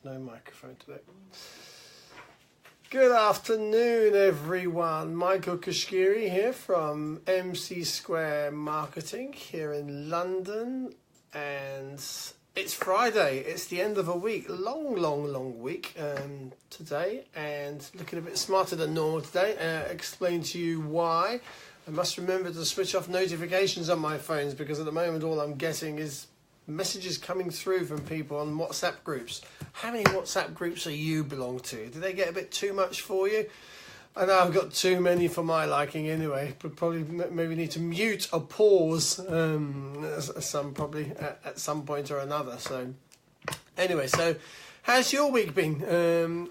No microphone today. Good afternoon, everyone. Michael Cuschieri here from MC Square Marketing here in London, and it's Friday. It's the end of a week, long week today, and looking a bit smarter than normal today. Explain to you why. I must remember to switch off notifications on my phones because at the moment all I'm getting is messages coming through from people on WhatsApp groups. How many WhatsApp groups are you belong to? Do they get a bit too much for you? I know I've got too many for my liking anyway, but probably maybe need to mute or pause at some point or another. So anyway, so how's your week been?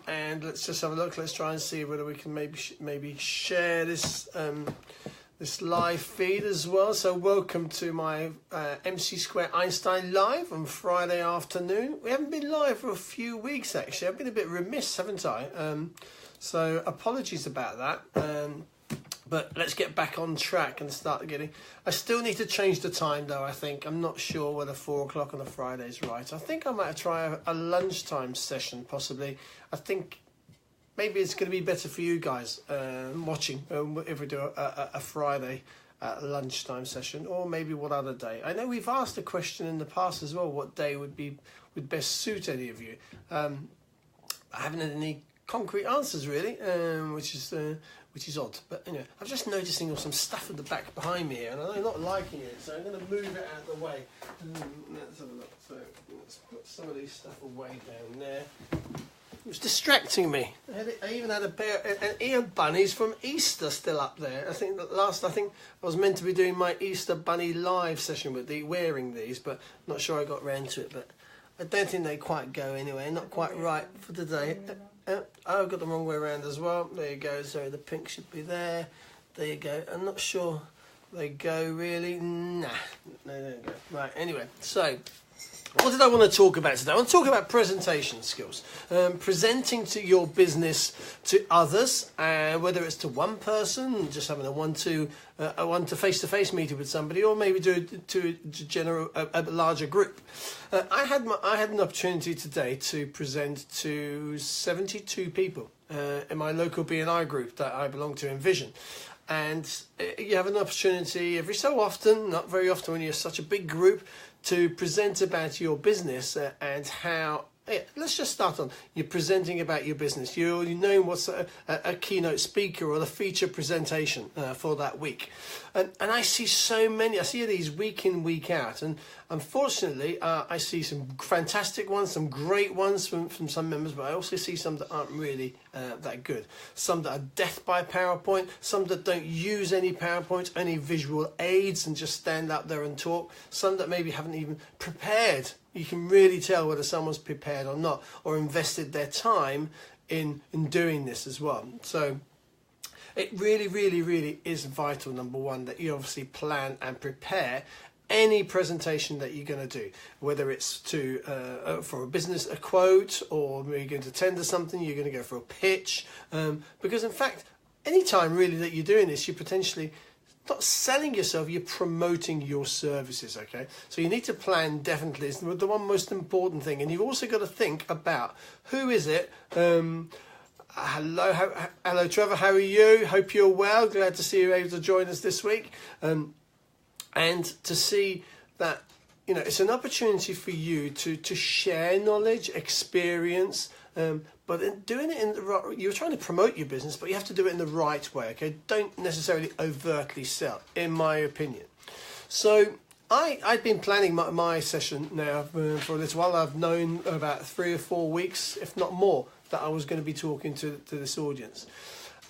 And let's just have a look. Let's try and see whether we can maybe share this live feed as well. So welcome to my MC Square Einstein Live on Friday afternoon. We haven't been live for a few weeks actually. I've been a bit remiss, haven't I? So apologies about that. But let's get back on track and start getting... I still need to change the time though, I think. I'm not sure whether 4 o'clock on a Friday is right. I think I might try a lunchtime session possibly. I think maybe it's going to be better for you guys watching if we do a Friday lunchtime session, or maybe what other day. I know we've asked a question in the past as well, what day would best suit any of you. I haven't had any concrete answers really, which is odd. But anyway, I'm just noticing some stuff at the back behind me here, and I'm not liking it, so I'm going to move it out of the way. Let's have a look. So let's put some of these stuff away down there. It was distracting me. I even had an ear bunnies from Easter still up there. I think I was meant to be doing my Easter bunny live session with wearing these, but I'm not sure I got round to it. But I don't think they quite go anyway. Not quite right for today. I've got the wrong way around as well. There you go. So the pink should be there. There you go. I'm not sure they go really. Nah. No, there you go. Right. Anyway, so what did I want to talk about today? I want to talk about presentation skills. Presenting to your business to others, whether it's to one person, just having a one-to face-to-face meeting with somebody, or maybe to a larger group. I had an opportunity today to present to 72 people in my local BNI group that I belong to, Envision. And you have an opportunity every so often, not very often when you're such a big group, to present about your business and how... let's just start on, you're presenting about your business. You know what's a keynote speaker or the feature presentation for that week. And I see so many, I see these week in, week out. And unfortunately, I see some fantastic ones, some great ones from some members, but I also see some that aren't really that good. Some that are death by PowerPoint, some that don't use any PowerPoint, any visual aids and just stand up there and talk. Some that maybe haven't even prepared. You can really tell whether someone's prepared or not, or invested their time in doing this as well. So it really is vital, number one, that you obviously plan and prepare any presentation that you're going to do, whether it's for a business, a quote, or you're going to tender something, you're going to go for a pitch. Because in fact, any time really that you're doing this, you potentially... not selling yourself, you're promoting your services, okay? So you need to plan, definitely. It's the one most important thing. And you've also got to think about who is it. Hello, Trevor, how are you? Hope you're well. Glad to see you able to join us this week. And to see that, it's an opportunity for you to share knowledge, experience, but in doing it you're trying to promote your business, but you have to do it in the right way, okay? Don't necessarily overtly sell, in my opinion. So I've been planning my session now for a little while. I've known about 3 or 4 weeks, if not more, that I was going to be talking to this audience.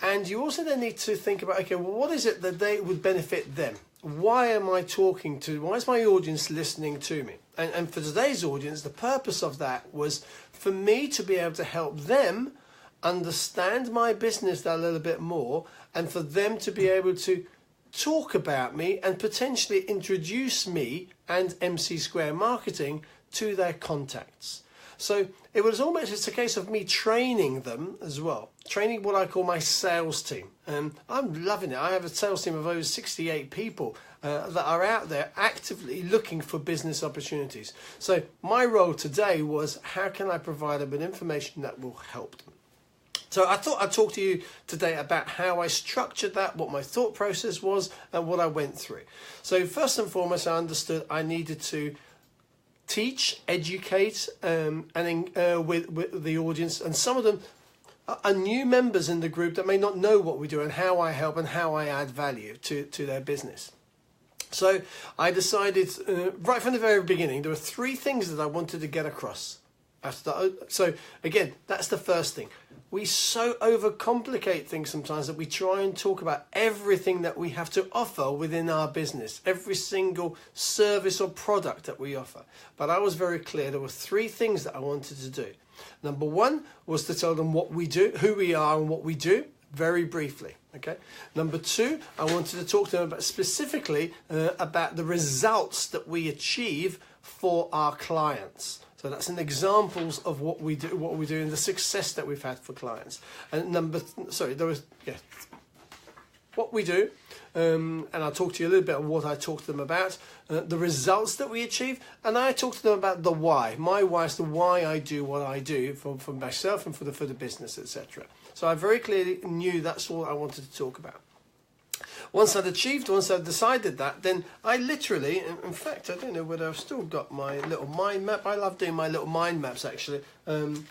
And you also then need to think about, okay, well, what is it that they would benefit them? Why am I talking to, why is my audience listening to me? And for today's audience, the purpose of that was for me to be able to help them understand my business a little bit more, and for them to be able to talk about me and potentially introduce me and MC Square Marketing to their contacts. So it was almost, it's a case of me training them as well, training what I call my sales team. I'm loving it. I have a sales team of over 68 people that are out there actively looking for business opportunities. So my role today was, how can I provide them with information that will help them? So I thought I'd talk to you today about how I structured that, what my thought process was, and what I went through. So first and foremost, I understood I needed to teach, educate, with the audience. And some of them are new members in the group that may not know what we do and how I help and how I add value to their business. So I decided right from the very beginning, there were 3 things that I wanted to get across. So again, that's the first thing. We so overcomplicate things sometimes that we try and talk about everything that we have to offer within our business, every single service or product that we offer. But I was very clear, there were 3 things that I wanted to do. Number 1 was to tell them what we do, who we are and what we do, very briefly. Okay. Number 2, I wanted to talk to them about specifically about the results that we achieve for our clients. So that's an examples of what we do, and the success that we've had for clients. And what we do, and I'll talk to you a little bit on what I talk to them about, the results that we achieve, and I talk to them about the why. My why is the why I do what I do for myself and for the business, etc. So I very clearly knew that's all I wanted to talk about. Once I'd decided that, then I literally, in fact, I don't know whether I've still got my little mind map. I love doing my little mind maps, actually. Did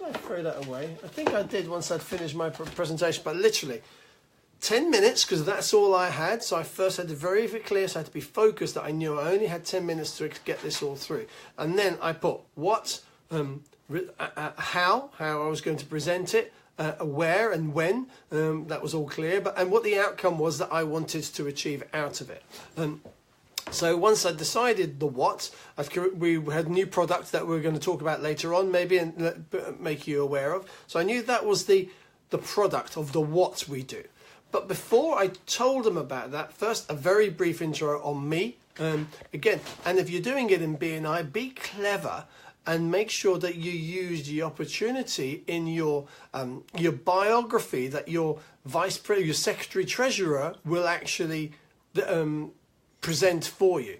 I throw that away? I think I did once I'd finished my presentation, but literally 10 minutes, because that's all I had. So I first had to be very clear, so I had to be focused that I knew I only had 10 minutes to get this all through. And then I put what, how I was going to present it, where and when, that was all clear, and what the outcome was that I wanted to achieve out of it. So once I decided the what, we had new products that we were going to talk about later on, maybe, and make you aware of. So I knew that was the product of the what we do. But before I told them about that, first a very brief intro on me. Again, and if you're doing it in BNI, be clever and make sure that you use the opportunity in your biography that your your secretary treasurer will actually present for you.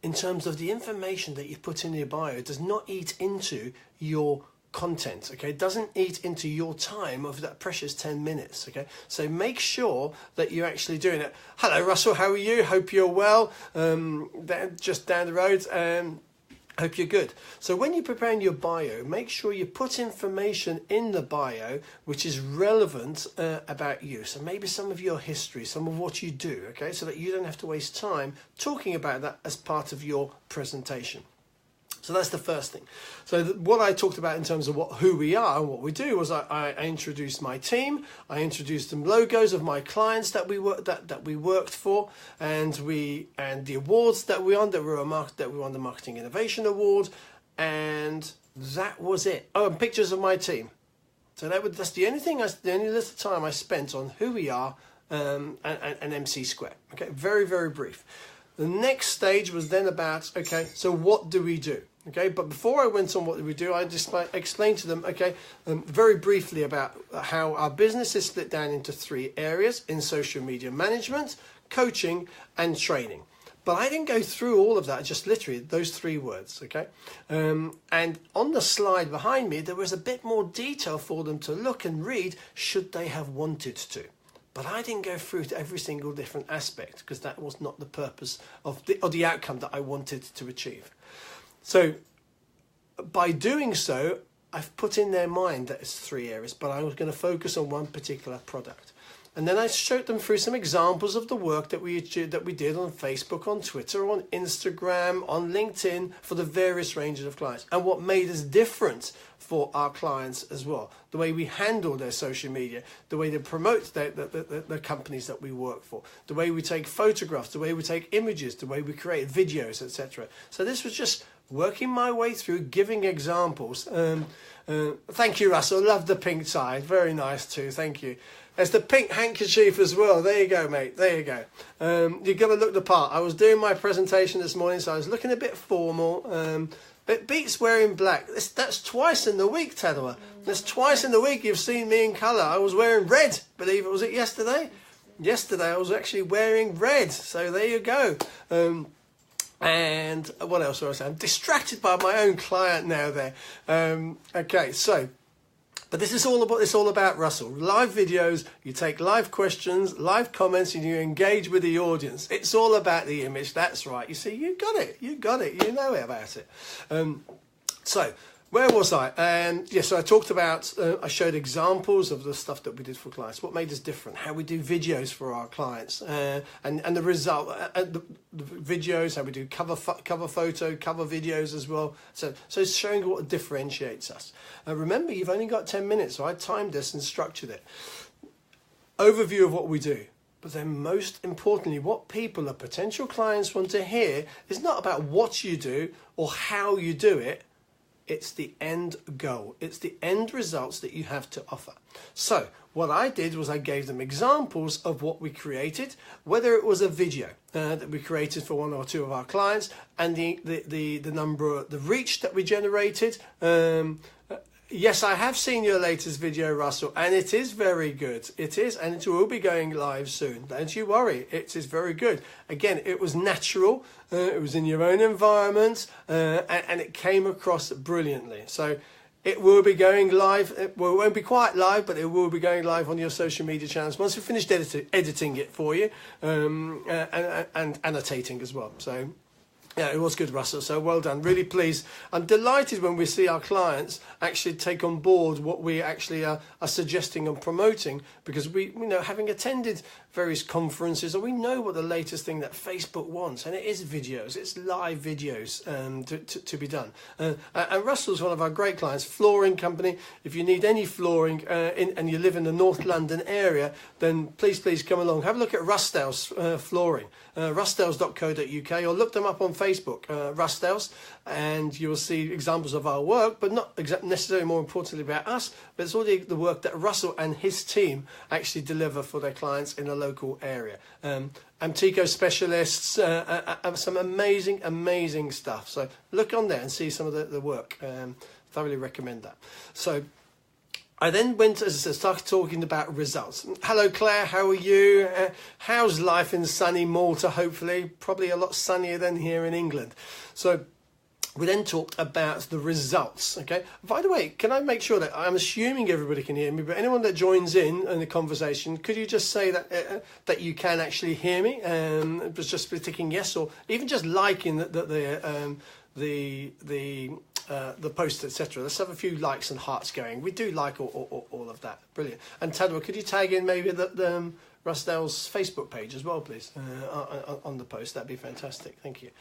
In terms of the information that you put in your bio, it does not eat into your content, okay? It doesn't eat into your time of that precious 10 minutes, okay? So make sure that you're actually doing it. Hello, Russell, how are you? Hope you're well. Just down the road. Hope you're good. So when you're preparing your bio, make sure you put information in the bio which is relevant about you. So maybe some of your history, some of what you do, okay? So that you don't have to waste time talking about that as part of your presentation. So that's the first thing. So what I talked about in terms of who we are and what we do was I introduced my team. I introduced some logos of my clients that we worked for, and the awards that we won. That we won the Marketing Innovation Award, and that was it. Oh, and pictures of my team. So that's the only thing. The only little time I spent on who we are and MC Square. Okay, very, very brief. The next stage was then about, okay, so what do we do? Okay, but before I went on what do we do, I just explained to them, okay, very briefly about how our business is split down into 3 areas: in social media management, coaching, and training. But I didn't go through all of that, just literally those 3 words, okay? And on the slide behind me, there was a bit more detail for them to look and read should they have wanted to. But I didn't go through to every single different aspect because that was not the purpose of the outcome that I wanted to achieve. So by doing so, I've put in their mind that it's 3 areas, but I was going to focus on one particular product. And then I showed them through some examples of the work that we did on Facebook, on Twitter, on Instagram, on LinkedIn for the various ranges of clients, and what made us different for our clients as well. The way we handle their social media, the way they promote the companies that we work for, the way we take photographs, the way we take images, the way we create videos, etc. So this was just working my way through, giving examples. Thank you, Russell. Love the pink tie. Very nice too. Thank you. There's the pink handkerchief as well. There you go, mate. There you go. You've got to look the part. I was doing my presentation this morning, so I was looking a bit formal. It beats wearing black. That's twice in the week, Tadwa. That's twice in the week you've seen me in colour. I was wearing red, believe it. Was it yesterday? Yesterday I was actually wearing red. So there you go. And what else was I saying? I'm distracted by my own client now there. Okay, so... But this is all about Russell. Live videos, you take live questions, live comments, and you engage with the audience. It's all about the image. That's right. You see, you got it. You know about it. So, where was I? So I talked about, I showed examples of the stuff that we did for clients, what made us different, how we do videos for our clients, and the result, the videos, how we do cover photo, cover videos as well. So it's showing what differentiates us. Remember, you've only got 10 minutes, so I timed this and structured it. Overview of what we do. But then most importantly, what people or potential clients want to hear is not about what you do or how you do it. It's the end goal. It's the end results that you have to offer. So what I did was I gave them examples of what we created, whether it was a video that we created for one or two of our clients, and the number, the reach that we generated. Yes, I have seen your latest video, Russell, and it is very good. It is, and it will be going live soon. Don't you worry, it is very good. Again, it was natural, it was in your own environment, and it came across brilliantly. So it will be going live. It won't be quite live, but it will be going live on your social media channels once we've finished editing it for you, and annotating as well. So... yeah, it was good, Russell. So well done. Really pleased. I'm delighted when we see our clients actually take on board what we actually are suggesting and promoting, because we know, having attended various conferences, or we know what the latest thing that Facebook wants, and it is videos. It's live videos to be done. And Russell's one of our great clients, flooring company. If you need any flooring and you live in the North London area, then please come along. Have a look at Rustell's flooring, rustells.co.uk, or look them up on Facebook, Rustell's, and you will see examples of our work, but not necessarily more importantly about us, but it's all the work that Russell and his team actually deliver for their clients in a local area. Antico specialists, some amazing stuff. So look on there and see some of the work. Thoroughly recommend that. So I then went, as I said, started talking about results. Hello, Claire. How are you? How's life in sunny Malta? Hopefully, probably a lot sunnier than here in England. So we then talked about the results. Okay. By the way, can I make sure that I'm assuming everybody can hear me, but anyone that joins in the conversation, could you just say that that you can actually hear me? Just ticking yes, or even just liking the post, etc. Let's have a few likes and hearts going. We do like all of that. Brilliant. And Tadwa, could you tag in maybe the Rustell's Facebook page as well, please, on the post? That'd be fantastic. Thank you.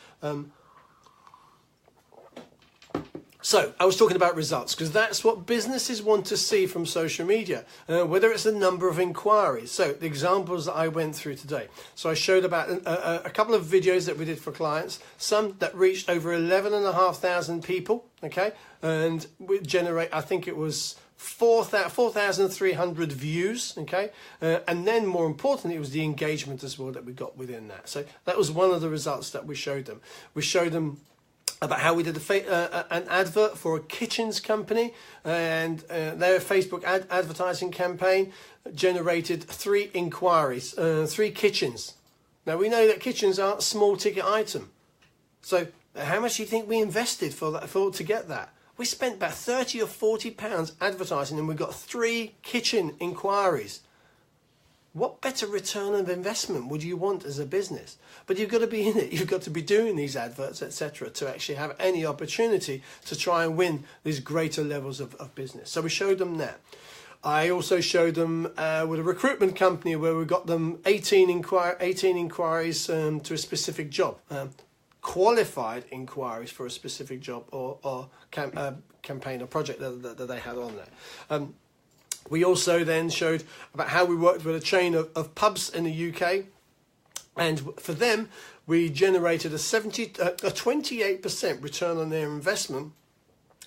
So I was talking about results, because that's what businesses want to see from social media, whether it's the number of inquiries. So the examples that I went through today. So I showed about a couple of videos that we did for clients, some that reached over 11,500 people, okay, and we generate, I think it was 4,300 views, okay, and then more importantly, it was the engagement as well that we got within that. So that was one of the results that we showed them. We showed them about how we did an advert for a kitchens company, and their Facebook advertising campaign generated 3 inquiries, 3 kitchens. Now we know that kitchens aren't a small ticket item, so how much do you think we invested to get that? We spent about £30 or £40 advertising, and we got 3 kitchen inquiries. What better return of investment would you want as a business? But you've got to be in it. You've got to be doing these adverts, etc., to actually have any opportunity to try and win these greater levels of business. So we showed them that. I also showed them with a recruitment company where we got them 18 inquiries to a specific job, qualified inquiries for a specific job or campaign or project that they had on there. We also then showed about how we worked with a chain of pubs in the UK, and for them we generated a 28% return on their investment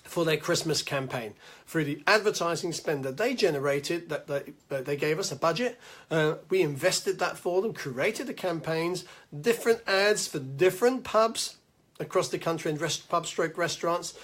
for their Christmas campaign through the advertising spend that they generated. That they gave us a budget, we invested that for them, created the campaigns, different ads for different pubs, across the country in restaurants,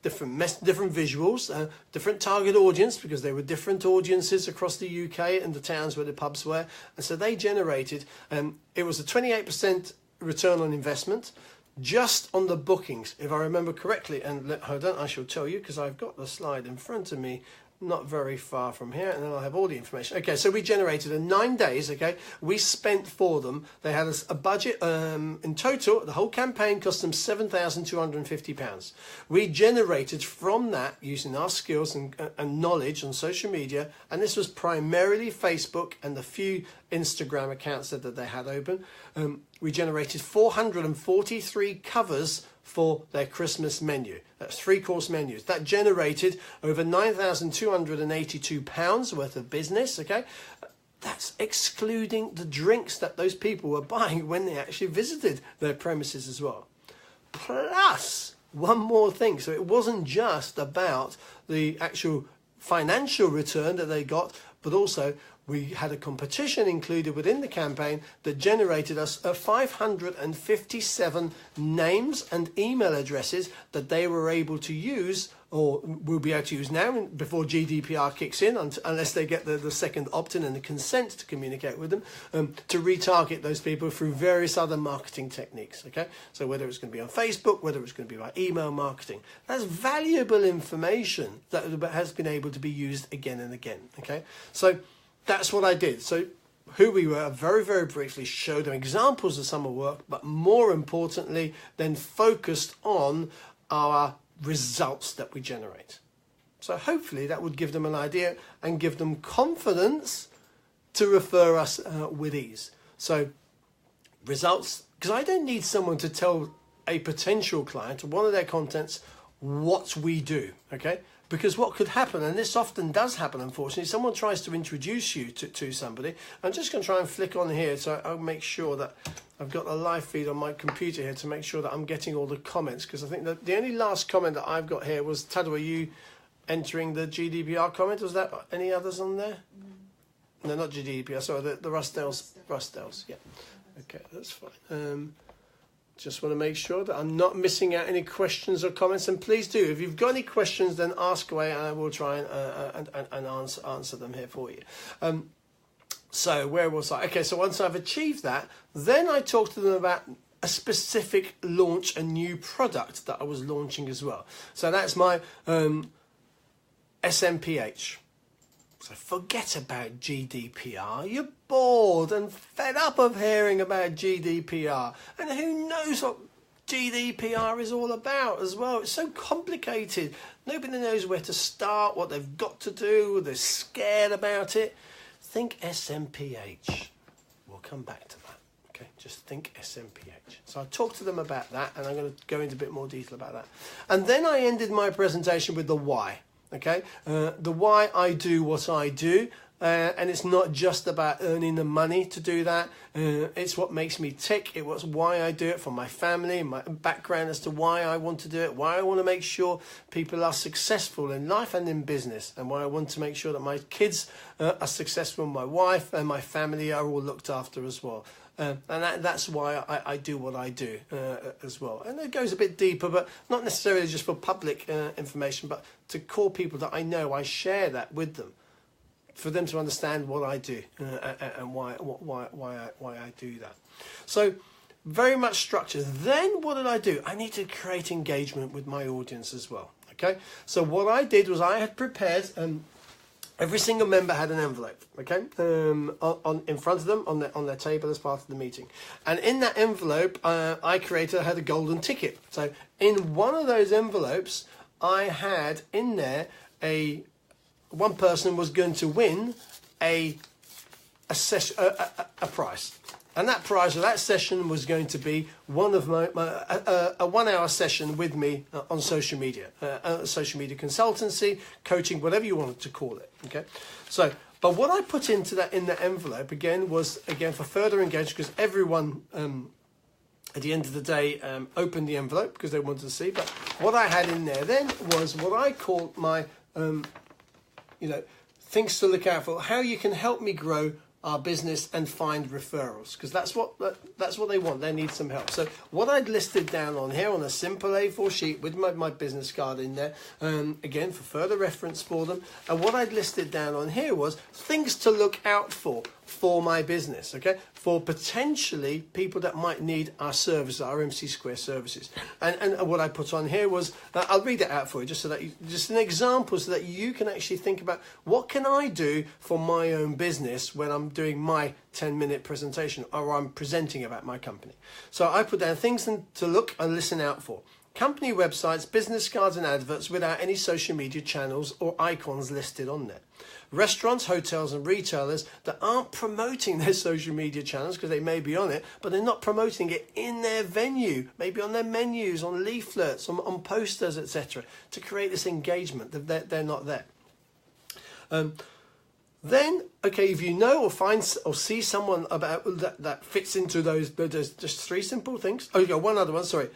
different visuals, different target audience, because there were different audiences across the UK and the towns where the pubs were. And so they generated, it was a 28% return on investment just on the bookings, if I remember correctly. And hold on, I shall tell you, because I've got the slide in front of me, not very far from here, and then I'll have all the information. Okay, so we generated in 9 days, okay, we spent for them, they had a budget, in total, the whole campaign cost them £7,250. We generated from that, using our skills and knowledge on social media, and this was primarily Facebook and the few Instagram accounts that they had open, we generated 443 covers for their Christmas menu. That's 3-course menus. That generated over £9,282 worth of business, okay? That's excluding the drinks that those people were buying when they actually visited their premises as well. Plus, one more thing. So it wasn't just about the actual financial return that they got, but also we had a competition included within the campaign that generated us 557 names and email addresses that they were able to use, or will be able to use now before GDPR kicks in, unless they get the second opt-in and the consent to communicate with them, to retarget those people through various other marketing techniques. Okay, so whether it's going to be on Facebook, whether it's going to be by email marketing, that's valuable information that has been able to be used again and again. Okay, so that's what I did. So who we were, very, very briefly showed them examples of summer work, but more importantly, then focused on our results that we generate. So hopefully that would give them an idea and give them confidence to refer us with ease. So results, because I don't need someone to tell a potential client or one of their contents what we do, okay? Because what could happen, and this often does happen, unfortunately, someone tries to introduce you to somebody. I'm just going to try and flick on here so I'll make sure that I've got a live feed on my computer here to make sure that I'm getting all the comments, because I think that the only last comment that I've got here was, Tadu, are you entering the GDPR comment? Was that any others on there? No, not GDPR, sorry, the Rustels, yeah. Okay, that's fine. Just want to make sure that I'm not missing out any questions or comments, and please do. If you've got any questions, then ask away, and I will try and answer them here for you. So where was I? Okay, so once I've achieved that, then I talked to them about a specific launch, a new product that I was launching as well. So that's my SMPH. So forget about GDPR. You're bored and fed up of hearing about GDPR. And who knows what GDPR is all about as well. It's so complicated. Nobody knows where to start, what they've got to do. They're scared about it. Think SMPH. We'll come back to that. Okay, just think SMPH. So I talked to them about that, and I'm going to go into a bit more detail about that. And then I ended my presentation with the why. Okay, the why I do what I do, and it's not just about earning the money to do that. It's what makes me tick. It was why I do it, for my family, my background as to why I want to do it, why I want to make sure people are successful in life and in business, and why I want to make sure that my kids are successful, my wife and my family are all looked after as well. And that's why I do what I do as well. And it goes a bit deeper, but not necessarily just for public information, but to core people that I know. I share that with them, for them to understand what I do and why I do that. So very much structure. Then what did I do? I need to create engagement with my audience as well. Okay. So what I did was I had prepared. Every single member had an envelope, okay, in front of them on their table as part of the meeting. And in that envelope, I had a golden ticket. So in one of those envelopes, I had in there one person was going to win a prize. And that prize of that session was going to be one of a 1 hour session with me on social media consultancy, coaching, whatever you wanted to call it. Okay, so but what I put into that in the envelope was for further engagement, because everyone at the end of the day opened the envelope because they wanted to see. But what I had in there then was what I called my things to look out for, how you can help me grow our business and find referrals, because that's what they want. They need some help. So what I'd listed down on here on a simple A4 sheet with my business card in there, again for further reference for them, and what I'd listed down on here was things to look out for my business, okay, for potentially people that might need our services, our MC Square services. And what I put on here was, I'll read it out for you just so that just an example so that you can actually think about what can I do for my own business when I'm doing my 10-minute presentation or I'm presenting about my company. So I put down things to look and listen out for. Company websites, business cards and adverts without any social media channels or icons listed on there. Restaurants, hotels and retailers that aren't promoting their social media channels because they may be on it, but they're not promoting it in their venue, maybe on their menus, on leaflets, on posters, etc., to create this engagement that they're not there. Then, okay, if you know or find or see someone about that fits into those, there's just three simple things. Oh, you got one other one, sorry.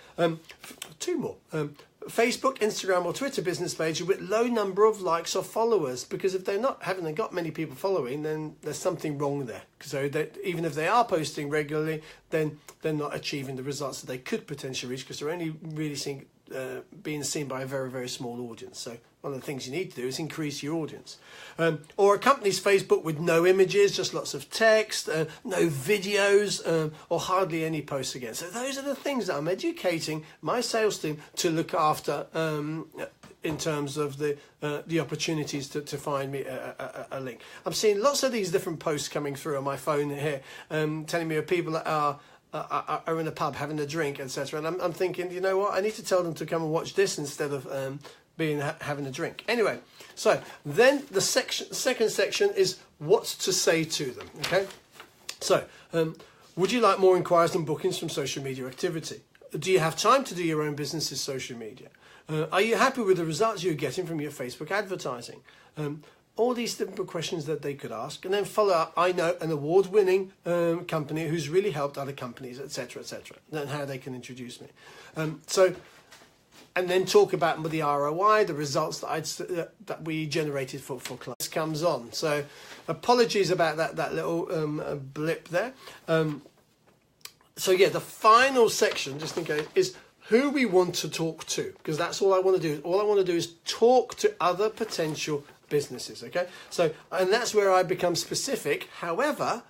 Two more. Facebook, Instagram or Twitter business page with low number of likes or followers, because if haven't got many people following, then there's something wrong there. So that even if they are posting regularly, then they're not achieving the results that they could potentially reach, because they're only really being seen by a very, very small audience. So one of the things you need to do is increase your audience. Or a company's Facebook with no images, just lots of text, no videos, or hardly any posts again. So those are the things that I'm educating my sales team to look after in terms of the opportunities to find me a link. I'm seeing lots of these different posts coming through on my phone here, telling me of people that are in a pub having a drink, etc. And I'm thinking, you know what, I need to tell them to come and watch this instead of having a drink. Anyway, so then the second section is what to say to them. Okay, so would you like more inquiries and bookings from social media activity? Do you have time to do your own business's social media? Are you happy with the results you're getting from your Facebook advertising? All these simple questions that they could ask, and then follow up. I know an award-winning company who's really helped other companies, etc., and how they can introduce me. And then talk about the ROI, the results that we generated for clients. Comes on. So apologies about that little blip there. So yeah, the final section, just in case, is who we want to talk to, because that's all I want to do. All I want to do is talk to other potential businesses, okay? So, and that's where I become specific. However,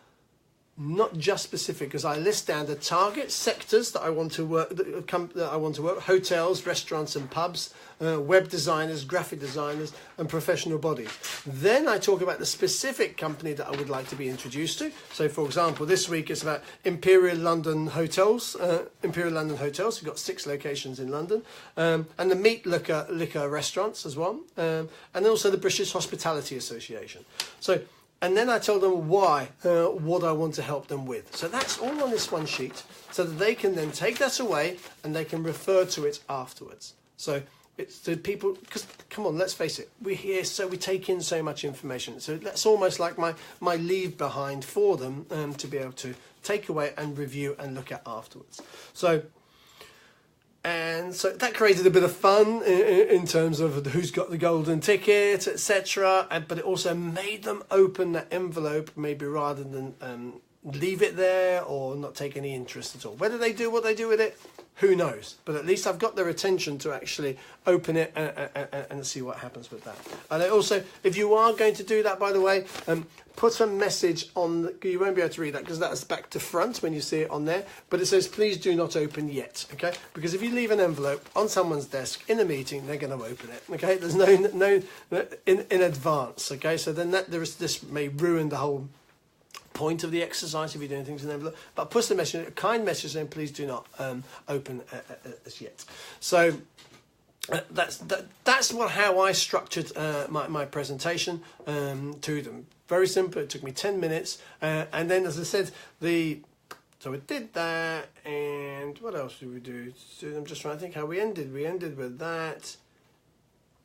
not just specific, because I list down the target sectors that I want to work, hotels, restaurants and pubs, web designers, graphic designers and professional bodies. Then I talk about the specific company that I would like to be introduced to. So for example, this week it's about Imperial London Hotels. We've got 6 locations in London, and the Meat Liquor restaurants as well, and also the British Hospitality Association. So, and then I tell them why, what I want to help them with. So that's all on this one sheet, so that they can then take that away and they can refer to it afterwards. So it's the people, because come on, let's face it, we're here, so we take in so much information. So that's almost like my leave behind for them to be able to take away and review and look at afterwards. So that created a bit of fun in terms of who's got the golden ticket, etc. But it also made them open that envelope, maybe rather than leave it there or not take any interest at all. Whether they do what they do with it, who knows? But at least I've got their attention to actually open it and see what happens with that. And also, if you are going to do that, by the way, put a message on, you won't be able to read that because that's back to front when you see it on there, but it says please do not open yet, okay? Because if you leave an envelope on someone's desk in a meeting, they're going to open it, okay? There's no in advance, okay? So then this may ruin the whole point of the exercise if you're doing things in an envelope. But put a kind message saying please do not open as yet. So that's how I structured my presentation to them. Very simple. It took me 10 minutes, and then, as I said, so we did that, and what else did we do? So I'm just trying to think how we ended. We ended with that.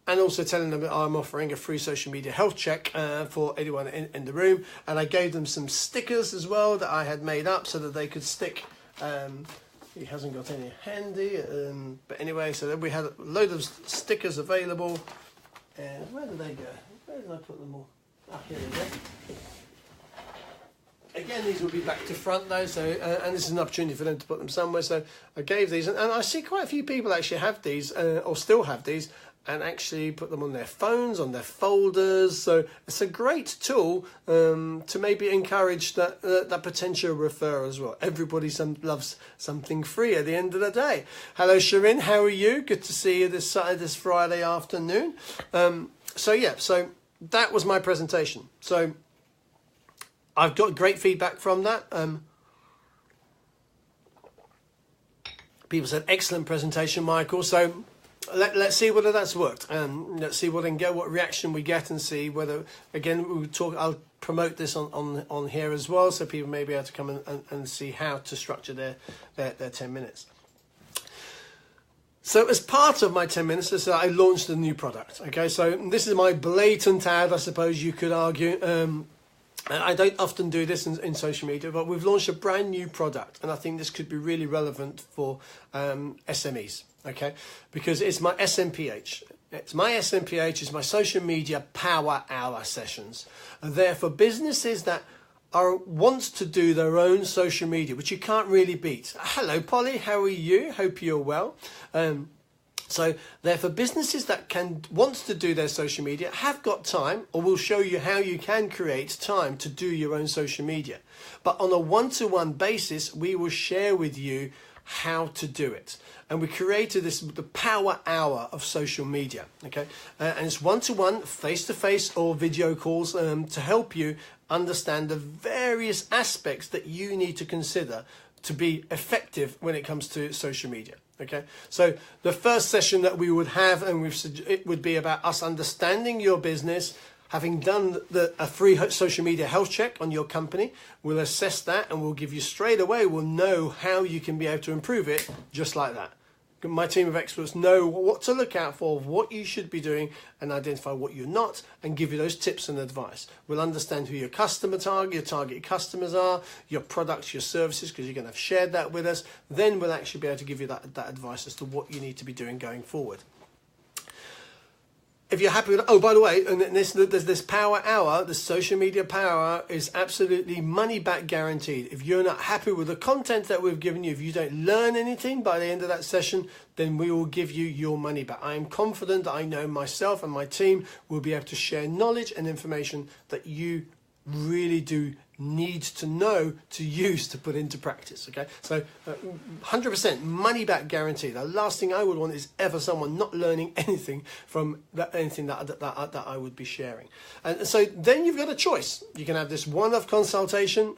And also telling them that I'm offering a free social media health check for anyone in the room. And I gave them some stickers as well that I had made up so that they could stick. He hasn't got any handy. But anyway, so then we had a load of stickers available. And where did they go? Where did I put them all? Ah, here they go. again, these will be back to front though, so and this is an opportunity for them to put them somewhere. So I gave these, and I see quite a few people actually have these, or still have these, and actually put them on their phones, on their folders. So it's a great tool to maybe encourage that potential referral as well. Everybody loves something free at the end of the day. Hello, Shirin, how are you? Good to see you this Friday afternoon. So that was my presentation. So I've got great feedback from that. People said, excellent presentation, Michael. So let's see whether that's worked. Let's see what reaction we get, and see whether, again, I'll promote this on here as well, so people may be able to come and see how to structure their 10 minutes. So as part of my 10 minutes, I launched a new product. Okay, so this is my blatant ad, I suppose you could argue. I don't often do this in social media, but we've launched a brand new product, and I think this could be really relevant for SMEs, okay? Because it's my SMPH. It's my SMPH, it's my social media power hour sessions. And they're for businesses that wants to do their own social media, which you can't really beat. Hello, Polly, how are you? Hope you're well. So they're for businesses that wants to do their social media, have got time, or we'll show you how you can create time to do your own social media. But on a one-to-one basis, we will share with you how to do it. And we created the power hour of social media, okay? And it's one-to-one, face-to-face or video calls to help you understand the various aspects that you need to consider to be effective when it comes to social media. Okay, so the first session that we would have, and it would be about us understanding your business, having done a free social media health check on your company. We'll assess that, and we'll give you straight away, we'll know how you can be able to improve it just like that. My team of experts know what to look out for, what you should be doing, and identify what you're not, and give you those tips and advice. We'll understand who your target customers are, your products, your services, because you're going to have shared that with us. Then we'll actually be able to give you that advice as to what you need to be doing going forward. If you're happy with, oh, by the way, and there's this power hour, the social media power hour is absolutely money back guaranteed. If you're not happy with the content that we've given you, if you don't learn anything by the end of that session, then we will give you your money back. I am confident that I know myself and my team will be able to share knowledge and information that you really do need to know to use to put into practice. Okay, so 100% money back guarantee. The last thing I would want is ever someone not learning anything from anything that I would be sharing. And so then you've got a choice. You can have this one-off consultation,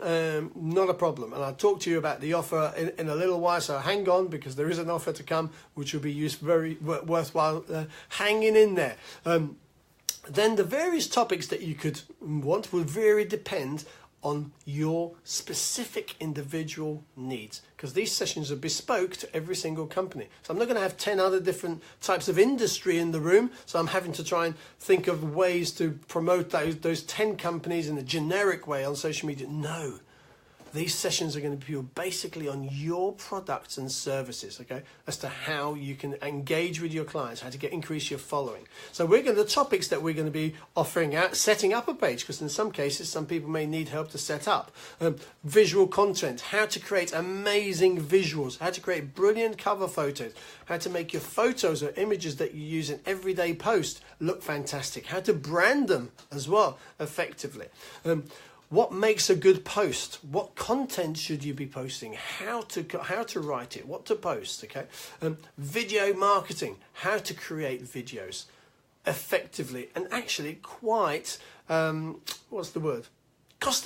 not a problem. And I'll talk to you about the offer in a little while. So hang on, because there is an offer to come, which will be very worthwhile hanging in there. Then the various topics that you could want will very depend on your specific individual needs, because these sessions are bespoke to every single company. So I'm not going to have 10 other different types of industry in the room, so I'm having to try and think of ways to promote those 10 companies in a generic way on social media. No. These sessions are going to be basically on your products and services, okay, as to how you can engage with your clients, how to increase your following. So the topics that we're going to be offering out, setting up a page, because in some cases, some people may need help to set up. Visual content, how to create amazing visuals, how to create brilliant cover photos, how to make your photos or images that you use in everyday post look fantastic, how to brand them as well effectively. What makes a good post? What content should you be posting? How to write it? What to post? Okay. Video marketing. How to create videos effectively and actually quite cost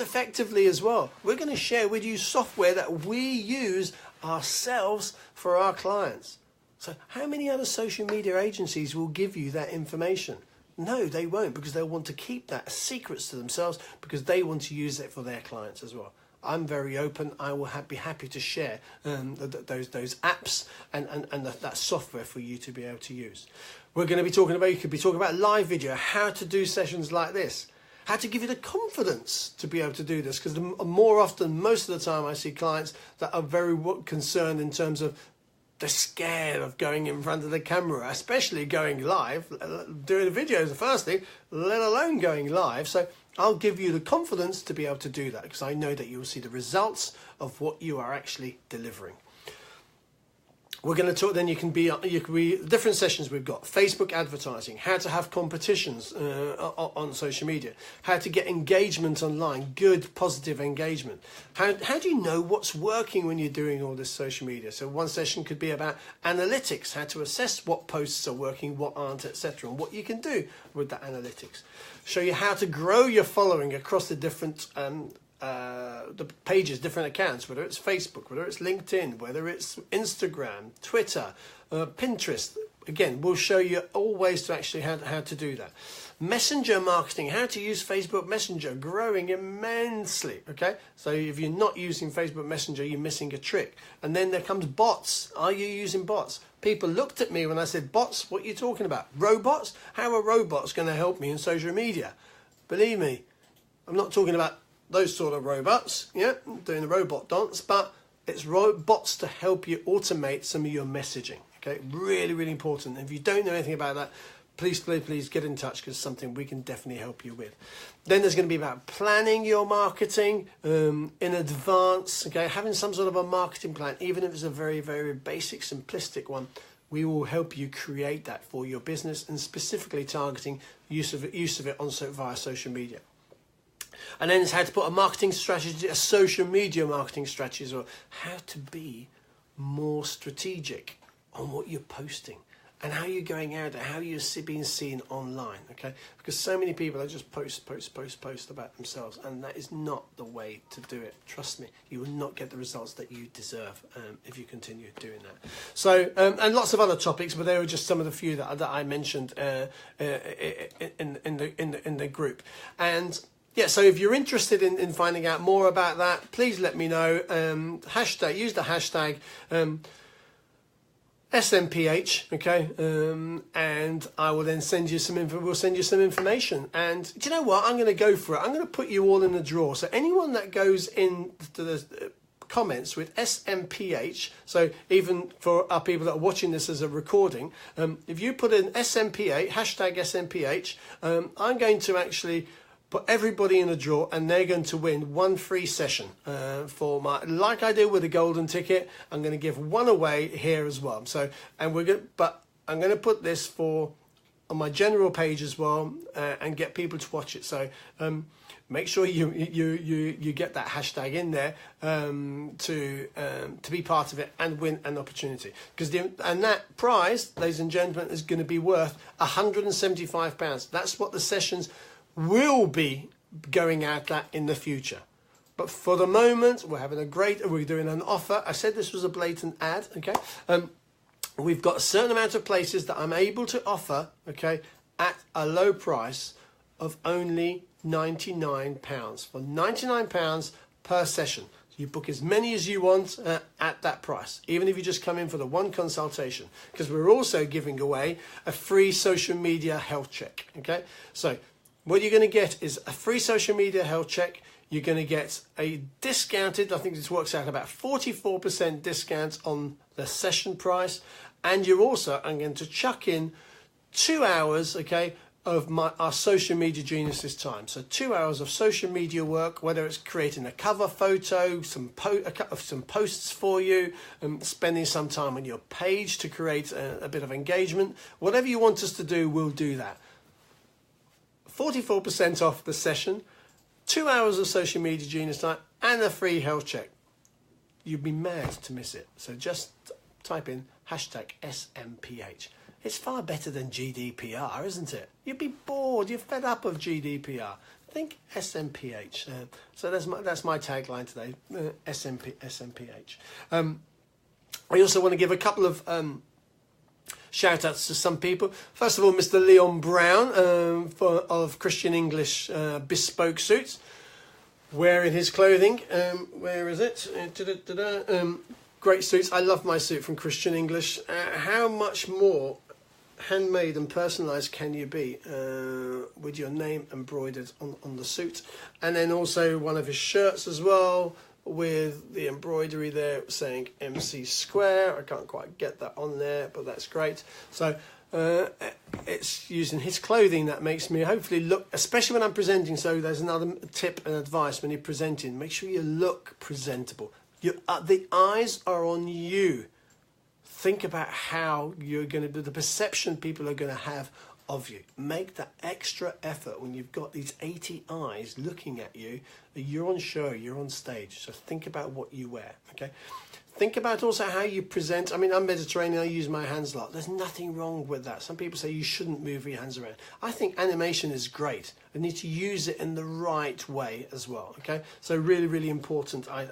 effectively as well. We're going to share with you software that we use ourselves for our clients. So how many other social media agencies will give you that information? No, they won't, because they'll want to keep that secrets to themselves, because they want to use it for their clients as well. I'm very open. I will be happy to share those apps and that software for you to be able to use. We're going to be talking about, you could be talking about live video, how to do sessions like this, how to give you the confidence to be able to do this, because more often, most of the time, I see clients that are very concerned in terms of they're scared of going in front of the camera, especially going live. Doing a video is the first thing, let alone going live. So I'll give you the confidence to be able to do that, because I know that you will see the results of what you are actually delivering. We're going to talk, then you can be different sessions we've got. Facebook advertising, how to have competitions on social media, how to get engagement online, good, positive engagement. How do you know what's working when you're doing all this social media? So one session could be about analytics, how to assess what posts are working, what aren't, etc., and what you can do with that analytics. Show you how to grow your following across the different the pages, different accounts, whether it's Facebook, whether it's LinkedIn, whether it's Instagram, Twitter, Pinterest. Again, we'll show you all ways to actually how to do that. Messenger marketing, how to use Facebook Messenger, growing immensely. Okay, so if you're not using Facebook Messenger, you're missing a trick. And then there comes bots. Are you using bots? People looked at me when I said bots. What are you talking about? Robots? How are robots going to help me in social media? Believe me, I'm not talking about those sort of robots, yeah, doing the robot dance, but it's robots to help you automate some of your messaging. Okay, really, really important. If you don't know anything about that, please get in touch, because it's something we can definitely help you with. Then there's going to be about planning your marketing in advance. Okay, having some sort of a marketing plan, even if it's a very, very basic, simplistic one. We will help you create that for your business, and specifically targeting use of it via social media. And then it's how to put a marketing strategy, a social media marketing strategy as well. How to be more strategic on what you're posting and how you're going out and how you're being seen online, okay? Because so many people are just post about themselves, and that is not the way to do it. Trust me, you will not get the results that you deserve if you continue doing that. So, and lots of other topics, but they were just some of the few that I mentioned in the group. And yeah, so if you're interested in finding out more about that, please let me know. Use the hashtag SMPH, okay? And I will then send you some info. We'll send you some information. And do you know what? I'm going to go for it. I'm going to put you all in the draw. So anyone that goes into the comments with SMPH, so even for our people that are watching this as a recording, if you put in SMPH, hashtag SMPH, I'm going to actually put everybody in a draw, and they're going to win one free session for my, like I do with the golden ticket. I'm going to give one away here as well. So, and but I'm going to put this on my general page as well, and get people to watch it. So make sure you get that hashtag in there to be part of it and win an opportunity. And that prize, ladies and gentlemen, is going to be worth £175. That's what the sessions will be going out at in the future. But for the moment, we're doing an offer. I said this was a blatant ad, okay? We've got a certain amount of places that I'm able to offer, okay, at a low price of only £99. For £99 per session. So you book as many as you want at that price, even if you just come in for the one consultation, because we're also giving away a free social media health check, okay? So what you're going to get is a free social media health check. You're going to get a discounted, I think this works out about 44% discount on the session price. And I'm going to chuck in 2 hours, okay, of our social media geniuses time. So 2 hours of social media work, whether it's creating a cover photo, some posts for you, spending some time on your page to create a bit of engagement. Whatever you want us to do, we'll do that. 44% off the session, 2 hours of social media genius time, and a free health check. You'd be mad to miss it. So just type in hashtag SMPH. It's far better than GDPR, isn't it? You'd be bored. You're fed up of GDPR. Think SMPH. So that's my tagline today. SMPH. I also want to give a couple of shout outs to some people. First of all, Mr. Leon Brown of Christian English bespoke suits, wearing his clothing. Where is it? Great suits. I love my suit from Christian English. How much more handmade and personalised can you be with your name embroidered on the suit? And then also one of his shirts as well, with the embroidery there saying MC Square. I can't quite get that on there, but that's great. So it's using his clothing that makes me hopefully look, especially when I'm presenting. So there's another tip and advice when you're presenting: make sure you look presentable. The eyes are on you. Think about how you're going to do, the perception people are going to have of you. Make that extra effort when you've got these 80 eyes looking at you. You're on show, you're on stage. So think about what you wear, okay? Think about also how you present. I mean, I'm Mediterranean, I use my hands a lot. There's nothing wrong with that. Some people say you shouldn't move your hands around. I think animation is great. You need to use it in the right way as well, okay? So really, really important, I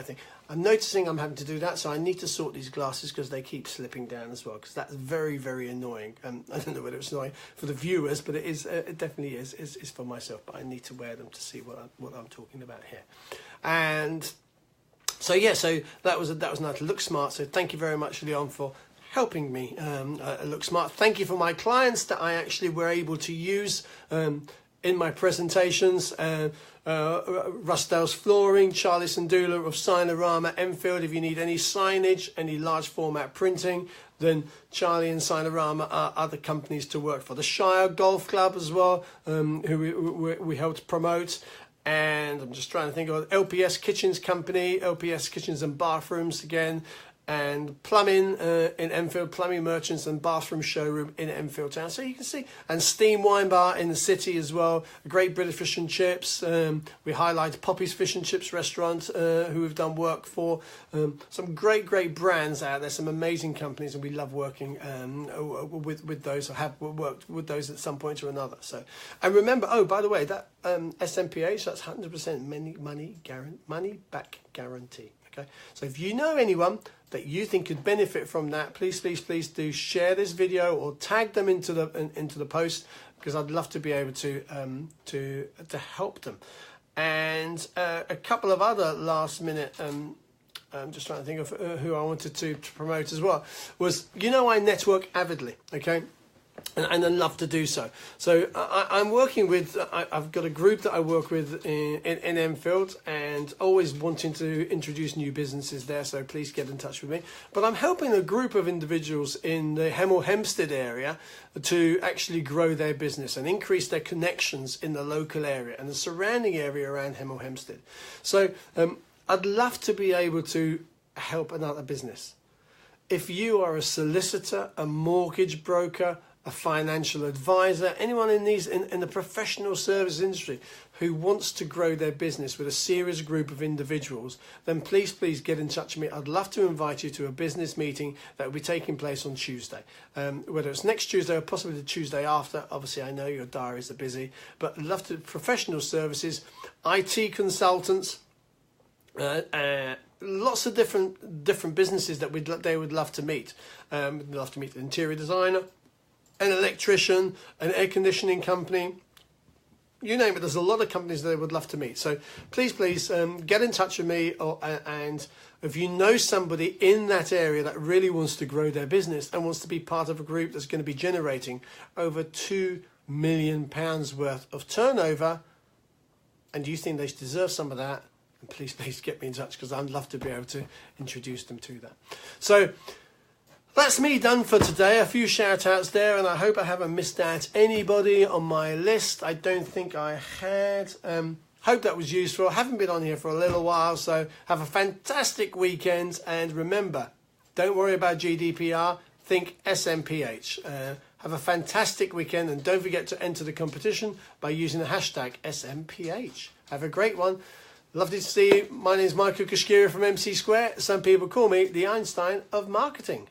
think. I'm noticing I'm having to do that, so I need to sort these glasses because they keep slipping down as well, because that's very, very annoying. I don't know whether it's annoying for the viewers, but it is. It definitely is for myself, but I need to wear them to see what I'm talking about here. And so yeah, so that was nice. Look smart. So thank you very much, Leon, for helping me look smart. Thank you for my clients that I actually were able to use in my presentations. Rustdale's Flooring, Charlie Sandula of Signorama, Enfield. If you need any signage, any large format printing, then Charlie and Signorama are other companies to work for. The Shire Golf Club as well, who we helped promote. And I'm just trying to think of LPS Kitchens Company, LPS Kitchens and Bathrooms again, and plumbing in Enfield, plumbing merchants and bathroom showroom in Enfield Town. So you can see, and Steam Wine Bar in the city as well, a great British fish and chips. We highlight Poppy's Fish and Chips restaurant, who we've done work for. Some great brands out there, some amazing companies, and we love working with those, or have worked with those at some point or another. So, and remember, oh, by the way, that SMPH, that's 100% money back guarantee. Okay, so if you know anyone that you think could benefit from that, please do share this video or tag them into the post, because I'd love to be able to help them. And a couple of other last minute, I'm just trying to think of who I wanted to promote as well, was, I network avidly, okay? And I love to do so. So I'm working with, I've got a group that I work with in Enfield, and always wanting to introduce new businesses there, so please get in touch with me. But I'm helping a group of individuals in the Hemel Hempstead area to actually grow their business and increase their connections in the local area and the surrounding area around Hemel Hempstead. So I'd love to be able to help another business. If you are a solicitor, a mortgage broker, a financial advisor, anyone in the professional service industry who wants to grow their business with a serious group of individuals, then please get in touch with me. I'd love to invite you to a business meeting that will be taking place on Tuesday. Whether it's next Tuesday or possibly the Tuesday after. Obviously, I know your diaries are busy, but I'd love to. Professional services, IT consultants, lots of different businesses that they would love to meet. They'd love to meet an interior designer, an electrician, an air conditioning company, you name it. There's a lot of companies that they would love to meet. So please get in touch with me, and if you know somebody in that area that really wants to grow their business and wants to be part of a group that's going to be generating over £2 million worth of turnover, and you think they deserve some of that, then please get me in touch, because I'd love to be able to introduce them to that. So that's me done for today. A few shout outs there, and I hope I haven't missed out anybody on my list. I don't think I had. Hope that was useful. I haven't been on here for a little while, so have a fantastic weekend. And remember, don't worry about GDPR, think SMPH. Have a fantastic weekend, and don't forget to enter the competition by using the hashtag SMPH. Have a great one. Lovely to see you. My name is Michael Cuschieri from MC Square. Some people call me the Einstein of marketing.